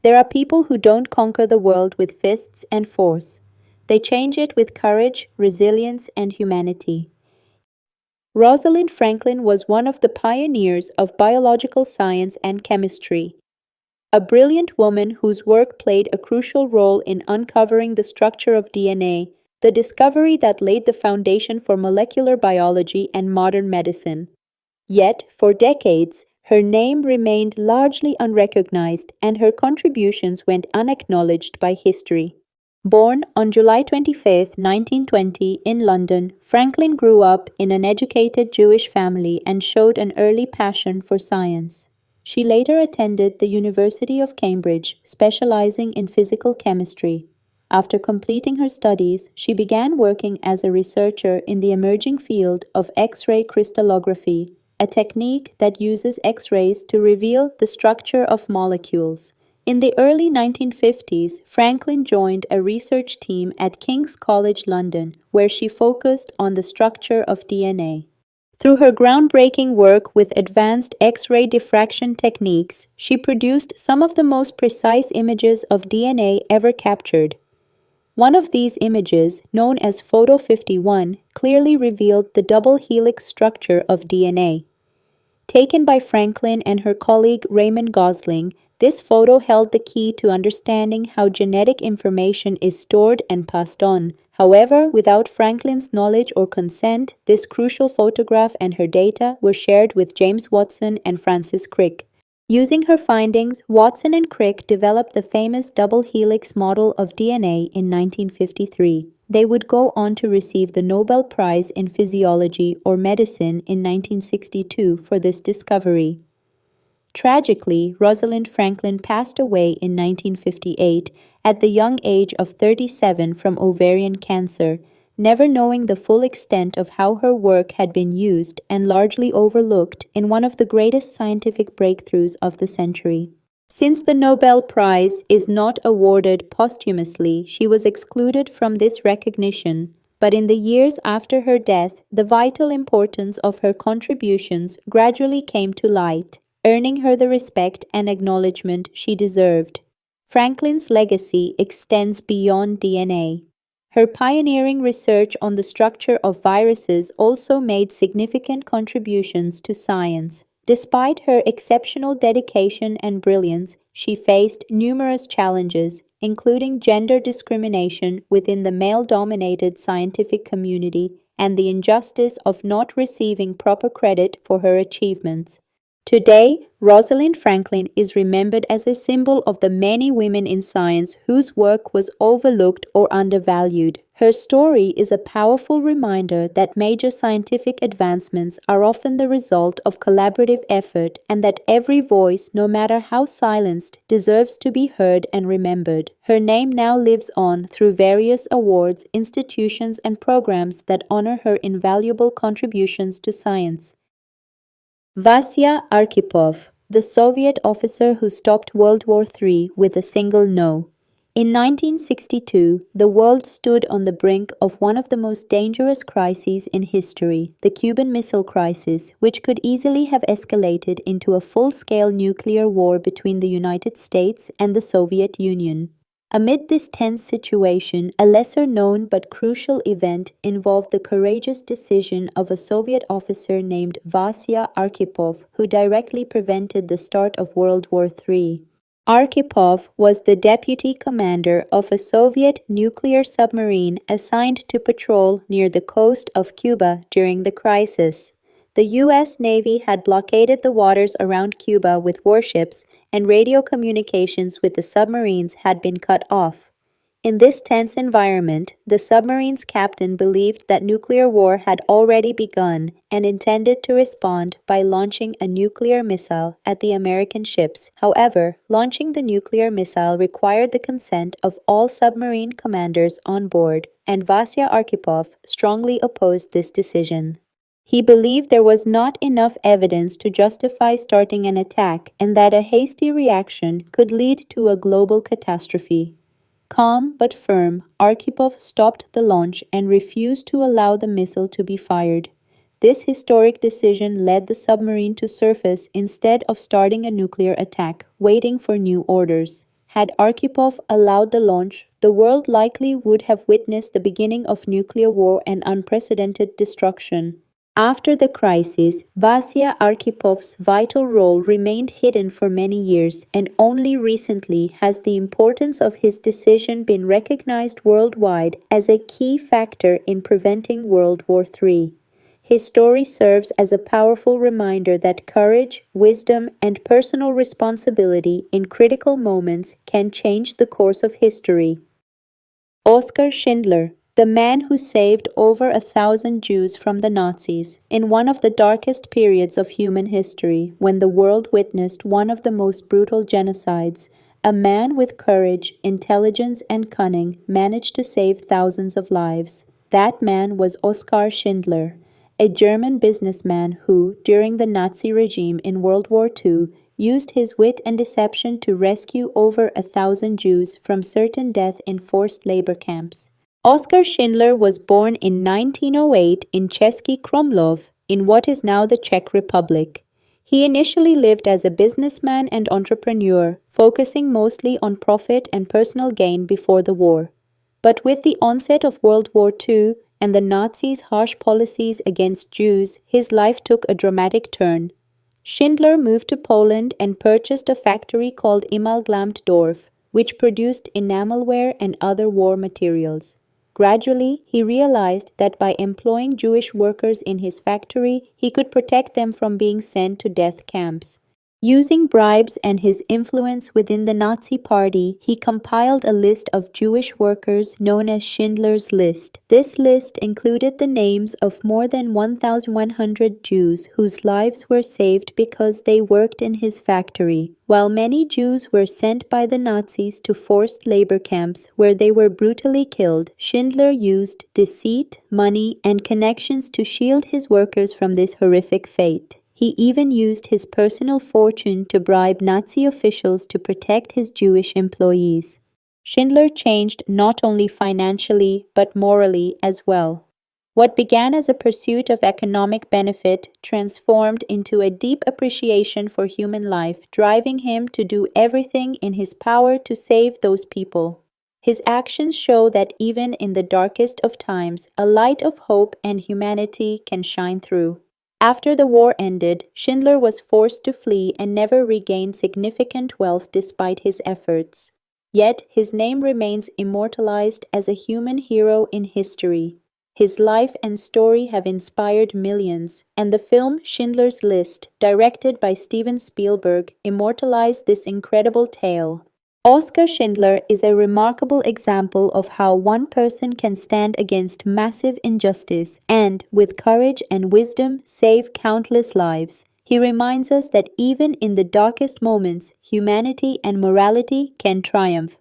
There are people who don't conquer the world with fists and force. They change it with courage, resilience, and humanity. Rosalind Franklin was one of the pioneers of biological science and chemistry, a brilliant woman whose work played a crucial role in uncovering the structure of DNA, the discovery that laid the foundation for molecular biology and modern medicine. Yet, for decades, her name remained largely unrecognized and her contributions went unacknowledged by history. Born on July 25, 1920, in London, Franklin grew up in an educated Jewish family and showed an early passion for science. She later attended the University of Cambridge, specializing in physical chemistry. After completing her studies, she began working as a researcher in the emerging field of X-ray crystallography, a technique that uses X-rays to reveal the structure of molecules. In the early 1950s, Franklin joined a research team at King's College London, where she focused on the structure of DNA. Through her groundbreaking work with advanced X-ray diffraction techniques, she produced some of the most precise images of DNA ever captured. One of these images, known as Photo 51, clearly revealed the double helix structure of DNA. Taken by Franklin and her colleague Raymond Gosling, this photo held the key to understanding how genetic information is stored and passed on. However, without Franklin's knowledge or consent, this crucial photograph and her data were shared with James Watson and Francis Crick. Using her findings, Watson and Crick developed the famous double helix model of DNA in 1953. They would go on to receive the Nobel Prize in Physiology or Medicine in 1962 for this discovery. Tragically, Rosalind Franklin passed away in 1958 at the young age of 37 from ovarian cancer, never knowing the full extent of how her work had been used and largely overlooked in one of the greatest scientific breakthroughs of the century. Since the Nobel Prize is not awarded posthumously, she was excluded from this recognition, but in the years after her death, the vital importance of her contributions gradually came to light, earning her the respect and acknowledgement she deserved. Franklin's legacy extends beyond DNA. Her pioneering research on the structure of viruses also made significant contributions to science. Despite her exceptional dedication and brilliance, she faced numerous challenges, including gender discrimination within the male-dominated scientific community and the injustice of not receiving proper credit for her achievements. Today, Rosalind Franklin is remembered as a symbol of the many women in science whose work was overlooked or undervalued. Her story is a powerful reminder that major scientific advancements are often the result of collaborative effort and that every voice, no matter how silenced, deserves to be heard and remembered. Her name now lives on through various awards, institutions, and programs that honor her invaluable contributions to science. Vasili Arkhipov, the Soviet officer who stopped World War III with a single no. In 1962, the world stood on the brink of one of the most dangerous crises in history, the Cuban Missile Crisis, which could easily have escalated into a full-scale nuclear war between the United States and the Soviet Union. Amid this tense situation, a lesser-known but crucial event involved the courageous decision of a Soviet officer named Vasili Arkhipov, who directly prevented the start of World War III. Arkhipov was the deputy commander of a Soviet nuclear submarine assigned to patrol near the coast of Cuba during the crisis. The U.S. Navy had blockaded the waters around Cuba with warships, and radio communications with the submarines had been cut off. In this tense environment, the submarine's captain believed that nuclear war had already begun and intended to respond by launching a nuclear missile at the American ships. However, launching the nuclear missile required the consent of all submarine commanders on board, and Vasili Arkhipov strongly opposed this decision. He believed there was not enough evidence to justify starting an attack and that a hasty reaction could lead to a global catastrophe. Calm but firm, Arkhipov stopped the launch and refused to allow the missile to be fired. This historic decision led the submarine to surface instead of starting a nuclear attack, waiting for new orders. had Arkhipov allowed the launch, the world likely would have witnessed the beginning of nuclear war and unprecedented destruction. After the crisis, Vasili Arkhipov's vital role remained hidden for many years, and only recently has the importance of his decision been recognized worldwide as a key factor in preventing World War III. His story serves as a powerful reminder that courage, wisdom, and personal responsibility in critical moments can change the course of history. Oskar Schindler, the man who saved over 1,000 Jews from the Nazis in one of the darkest periods of human history, when the world witnessed one of the most brutal genocides, a man with courage, intelligence, and cunning managed to save thousands of lives. That man was Oskar Schindler, a German businessman who, during the Nazi regime in World War II, used his wit and deception to rescue over 1,000 Jews from certain death in forced labor camps. Oskar Schindler was born in 1908 in Český Krumlov, in what is now the Czech Republic. He initially lived as a businessman and entrepreneur, focusing mostly on profit and personal gain before the war. But with the onset of World War II and the Nazis' harsh policies against Jews, his life took a dramatic turn. Schindler moved to Poland and purchased a factory called Dorf, which produced enamelware and other war materials. Gradually, he realized that by employing Jewish workers in his factory, he could protect them from being sent to death camps. Using bribes and his influence within the Nazi Party, he compiled a list of Jewish workers known as Schindler's List. This list included the names of more than 1,100 Jews whose lives were saved because they worked in his factory, while many Jews were sent by the Nazis to forced labor camps where they were brutally killed. Schindler used deceit, money, and connections to shield his workers from this horrific fate. He even used his personal fortune to bribe Nazi officials to protect his Jewish employees. Schindler changed not only financially but morally as well. What began as a pursuit of economic benefit transformed into a deep appreciation for human life, driving him to do everything in his power to save those people. His actions show that even in the darkest of times, a light of hope and humanity can shine through. After the war ended, Schindler was forced to flee and never regained significant wealth despite his efforts. Yet his name remains immortalized as a human hero in history. His life and story have inspired millions, and the film Schindler's List, directed by Steven Spielberg, immortalized this incredible tale. Oskar Schindler is a remarkable example of how one person can stand against massive injustice and, with courage and wisdom, save countless lives. He reminds us that even in the darkest moments, humanity and morality can triumph.